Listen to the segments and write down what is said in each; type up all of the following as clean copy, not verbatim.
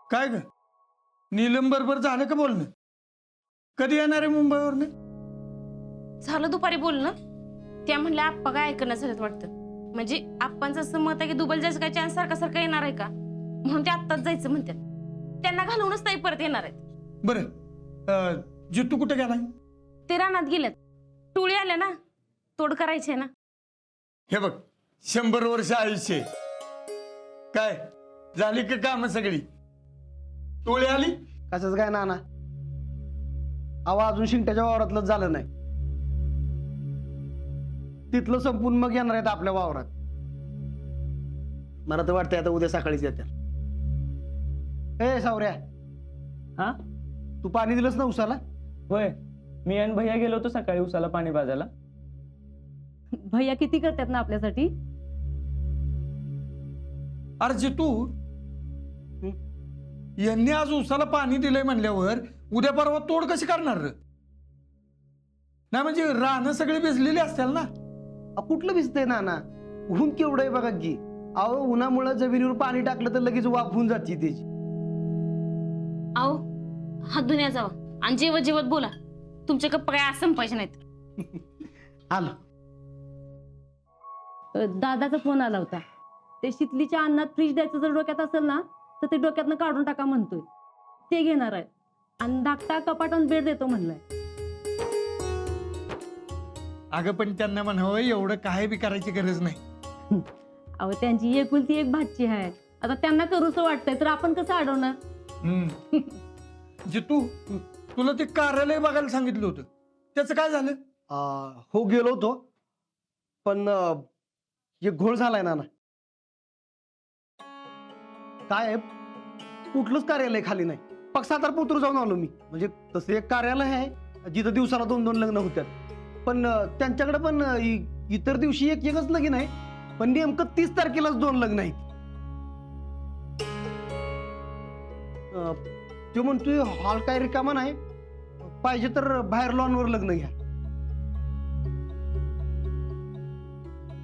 काय ग नीलम बरोबर झालं का बोलणं? कधी येणार आहे मुंबईवरनं? झालं दुपारी बोलणं. त्या म्हणल्या आप्पा काय ऐकणं झालं वाटतं. म्हणजे आप्पांचं असं मत आहे की दुबई जायचं काय चान्स सारखा सारखा येणार आहे का, म्हणून ते आत्ताच जायचं म्हणतात. त्यांना घालवूनच नाही परत येणार आहेत. बरं जितू कुठे गेलाय? ते रानात गेल्यात. टोळी आल्या ना, तोड करायचे ना. हे बघ 100 वर्ष आयुष्य काय झाली का काम सगळी? टोळी आली? कशाच काय नाना, अहो अजून शिंट्याच्या वावरातलंच झालं नाही. तिथलं संपून मग येणार आहेत आपल्या वावरात. मला तर वाटतंय आता उद्या सकाळीच येत्या. ए सावऱ्या, हा तू पाणी दिलंस ना उसाला? होय, मी आणि भैया गेलो होतो सकाळी उसाला पाणी पाजायला. भैया किती करतात ना आपल्यासाठी. अरे जितू यांनी आज उसाला पाणी दिलंय म्हणल्यावर उद्या परवा तोड कशी करणार? नाही म्हणजे रानं सगळी भिजलेली असतील ना. कुठलं भिजतंय नाना, ऊन केवढं आहे बघा की. अहो उन्हामुळे जमिनीवर पाणी टाकलं तर लगेच वाफ होऊन जाते त्याची. आओ हात धुण्या जावा आणि जेवत जेवत बोला. तुमचे गप्पा काय आज संपायचे नाहीत. आलं. दादाचा फोन आला होता. ते शितलीच्या अन्नात फ्रीज द्यायचं जर डोक्यात असेल ना तर ते डोक्यातनं काढून टाका म्हणतोय. ते घेणार आहे आणि धाकटा कपाटान बेड देतो म्हणलाय. अगं पण त्यांना म्हणावं एवढं काय बी करायची गरज नाही. अहो त्यांची एकुलती एक भाची आहे. आता त्यांना करूसं वाटतंय तर आपण कसं अडवणार. जितू तुला ते कार्यालय बघायला सांगितलं होतं, त्याचं काय झालं? हो गेलो होतो, पण एक घोळ झालाय नाना. काय आहे, कुठलंच कार्यालय खाली नाही. पक्षातार पोतूर जाऊन आलो मी. म्हणजे तसं एक कार्यालय आहे जिथं दिवसाला 2-2 लग्न होतात, पण त्यांच्याकडे पण इतर दिवशी एकच लगीन आहे, पण नेमकं 30 तारखेलाच 2 लग्न आहेत. तो म्हणतोय हॉल काय रिकामा नाही, पाहिजे तर बाहेर लॉनवर लग्न घ्या.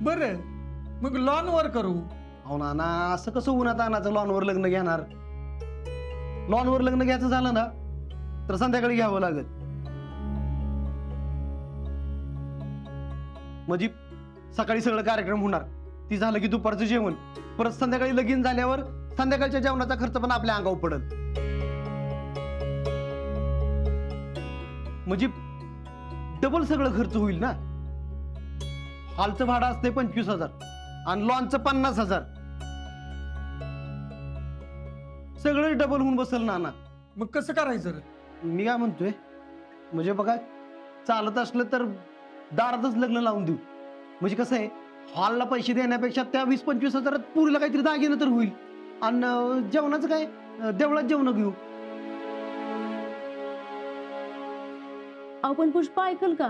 बरं मग लॉन वर करू. हो ना, असं कसं उन्हात आणायचं लॉनवर लग्न घेणार? लॉनवर लग्न घ्यायचं झालं ना तर संध्याकाळी घ्यावं लागत. म्हणजे सकाळी सगळं कार्यक्रम होणार, ती झालं की दुपारचं जेवण, परत संध्याकाळी लगीन झाल्यावर संध्याकाळच्या जेवणाचा खर्च पण आपल्या अंगावर पडत. म्हणजे डबल सगळं खर्च होईल ना. हॉलचं भाडं असते 25,000 आणि लॉनचं 50,000. सगळं डबल होऊन बसल नाना. मग कसं करायचं रे? मी काय म्हणतोय, म्हणजे बघा चालत असलं तर दारातच लग्न लावून देऊ. म्हणजे कसं आहे, हॉलला पैसे देण्यापेक्षा त्या 20-25 हजारात पुरीला काहीतरी दागिनं तर होईल. आणि जेवणाचं काय, देवळात जेवण घेऊ. आपण पुष्पा ऐकल का?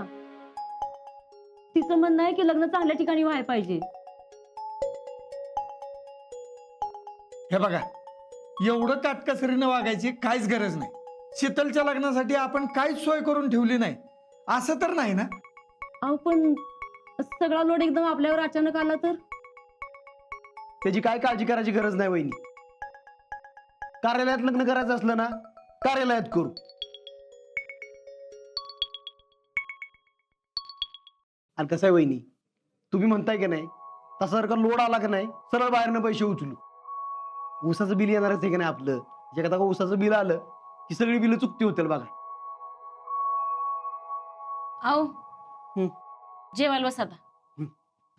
तिचं म्हणणं आहे की लग्न चांगल्या ठिकाणी व्हायला पाहिजे. हे बघा एवढं काटकसरीनं वागायची काहीच गरज नाही. शीतलच्या लग्नासाठी आपण काहीच सोय करून ठेवली नाही असं तर नाही ना? अहो पण सगळा लोड एकदम आपल्यावर अचानक आला तर? त्याची काय काळजी करायची गरज नाही वहिनी. कार्यालयात लग्न करायचं असलं ना कार्यालयात करू. आणि कसं आहे वहिनी, तुम्ही म्हणताय की नाही तसा जर का लोड आला की नाही सरळ बाहेरनं पैसे उचलू. ऊसाचं बिल येणारच आहे की नाही आपलं. एखादा का ऊसाचं बिल आलं की सगळी बिलं चुकती होतील बघा. आओ जेवायला बस आता.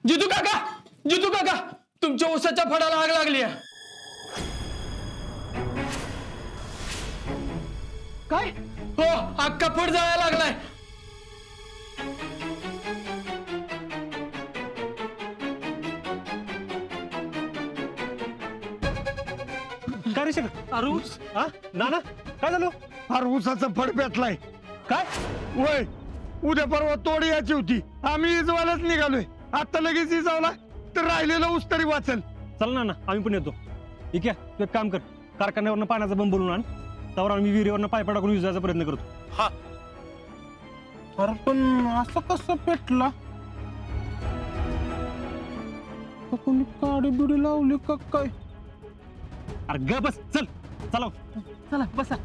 जितू काका तुमच्या ऊसाच्या फळाला आग लागली आहे. काय? हो अख्खा फड जायला लागलाय. काय रे शेखर? अरे ऊस? हा नाना काय झालं? फार ऊसाचा फड पेटलाय. काय? वय उद्या परवा तोड यायची होती, आम्ही इजवायलाच निघालोय. आता लगेच इजावला तर राहिलेलं ऊस तरी वाचल. चल नाना आम्ही पण येतो. ठीक आहे, तू एक काम कर, कारखान्यावरनं पाण्याचा बंब बोलून आण. त्यावर आम्ही विहिरीवरनं पायपा टाकून विजायचा प्रयत्न करतो. हा अरे पण असं कसं पेटला? कोणी काडी बिडी लावली का काय? अरे ग बस चल. चला चला बसा.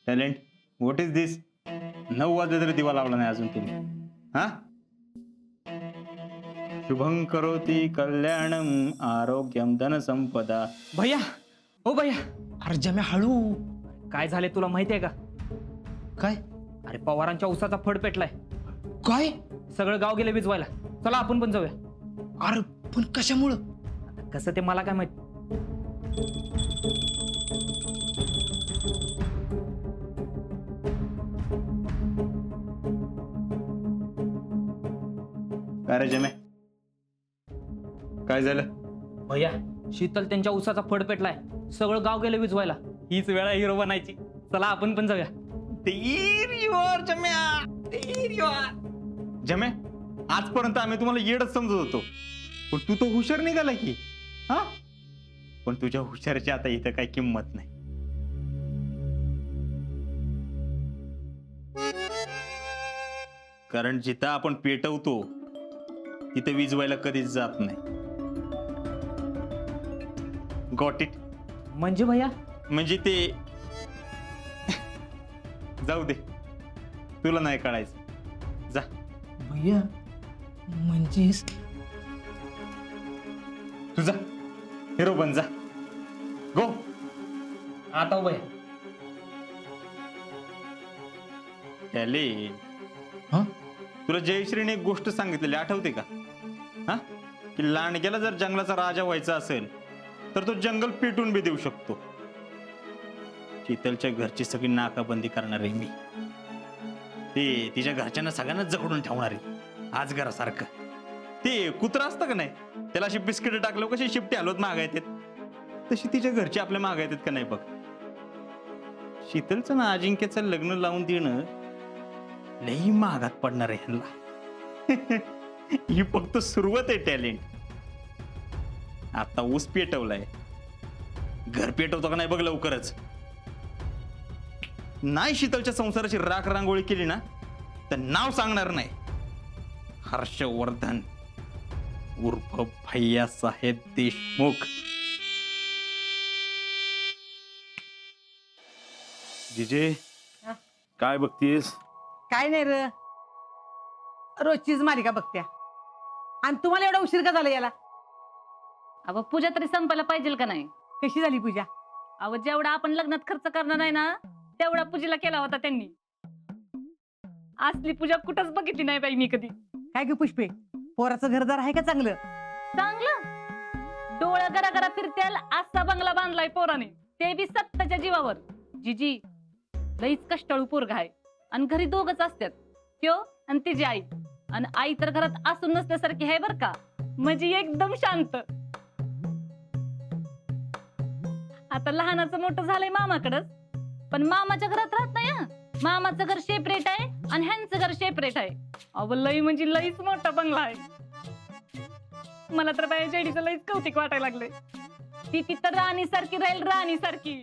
टॅलेंट व्हॉट इज दिस? 9 वाजले तरी दिवा लावला नाही अजून तुम्ही. हा शुभं करोति कल्याणम आरोग्यम धन संपदा. भैया ओ भैया, अरे जम्या हळू. काय झाले तुला माहितीये का? काय अरे पवारांच्या उसाचा फड पेटलाय. काय? सगळं गाव गेले विजवायला. चला आपण पण जाऊया. अरे पण कशामुळं? आता कसं ते मला काय माहित. काय रे जमे, काय झालं? भैया शीतल त्यांच्या उसाचा फड पेटलाय. सगळं गाव गेले विजवायला. हीच वेळा हिरो बनायची. चला आपण पण जाऊया. जमे, आजपर्यंत आम्ही तुम्हाला येडच समजत होतो, पण तू तो हुशार निघाला की. हा पण तुझ्या हुशारची आता इथं काही किंमत नाही. कारण जिथं आपण पेटवतो तिथे विजवायला कधीच जात नाही. Got it? म्हणजे भैया म्हणजे ते जाऊ दे, तुला नाही कळायचं. जा. भैया म्हणजेच तुझा हिरो बन, जा. गो. आता भैया टॅलेंट, हा? तुला जयश्रीने एक गोष्ट सांगितलेली आठवते का? हा की लांडग्याला जर जंगलाचा राजा व्हायचा असेल तर तो जंगल पेटून बी देऊ शकतो. शीतलच्या घरची सगळी नाकाबंदी करणार आहे मी. ते तिच्या घरच्यांना सगळ्यांना जखडून ठेवणार आहे आजगरासारखं. ते कुत्रा असतं का नाही, त्याला अशी बिस्किट टाकलं कशी शिपटी हलवत मागा येतात, तशी तिच्या घरची आपल्या मागा येतात का नाही बघ. शीतलचं ना अजिंक्यचं लग्न लावून देणं लई महागात पडणार आहे ह्यांना. ही फक्त सुरुवात आहे टॅलेंट. आता ऊस पेटवलाय, घर पेटवतो का नाही बघ लवकरच. नाही शीतलच्या संसाराची राख रांगोळी केली ना तर नाव सांगणार नाही. हर्षवर्धन उर्फ भैया साहेब देशमुख. जिजे काय बघतीस? काय नाही र, रोजचीच मालिका बघत्या. आणि तुम्हाला एवढा उशीर का झाला याला? अगं पूजा तरी संपायला पाहिजे का नाही? कशी झाली पूजा? अहो जेवढा आपण लग्नात खर्च करणार नाही ना तेवढा पूजेला केला होता त्यांनी. असली पूजा कुठंच बघितली नाही बाई मी कधी. काय ग पुष्पे, पोराचं घरदार आहे का चांगलं? चांगलं डोळ्या गरा गरा फिरतेल असा बंगला बांधलाय पोराने, ते बी सत्ताच्या जीवावर. जिजी लईच कष्टाळू पोरगा आहे. आणि घरी दोघच असतात, त्यो आणि तिची आई. आणि आई तर घरात असून नसल्यासारखी आहे बर का, म्हणजे एकदम शांत. आता लहानाचं मोठं झालंय मामाकडच, पण मामाच्या घरात राहत नाही. मामाचं घर सेपरेट आहे आणि ह्यांचं घर सेपरेट आहे. अहो लई म्हणजे लईच मोठा बंगला आहे. मला तर बाया जेडीचं लईच कौतिक वाटायला लागलंय. ती तिथं राणी सारखी राहील, राणी सारखी.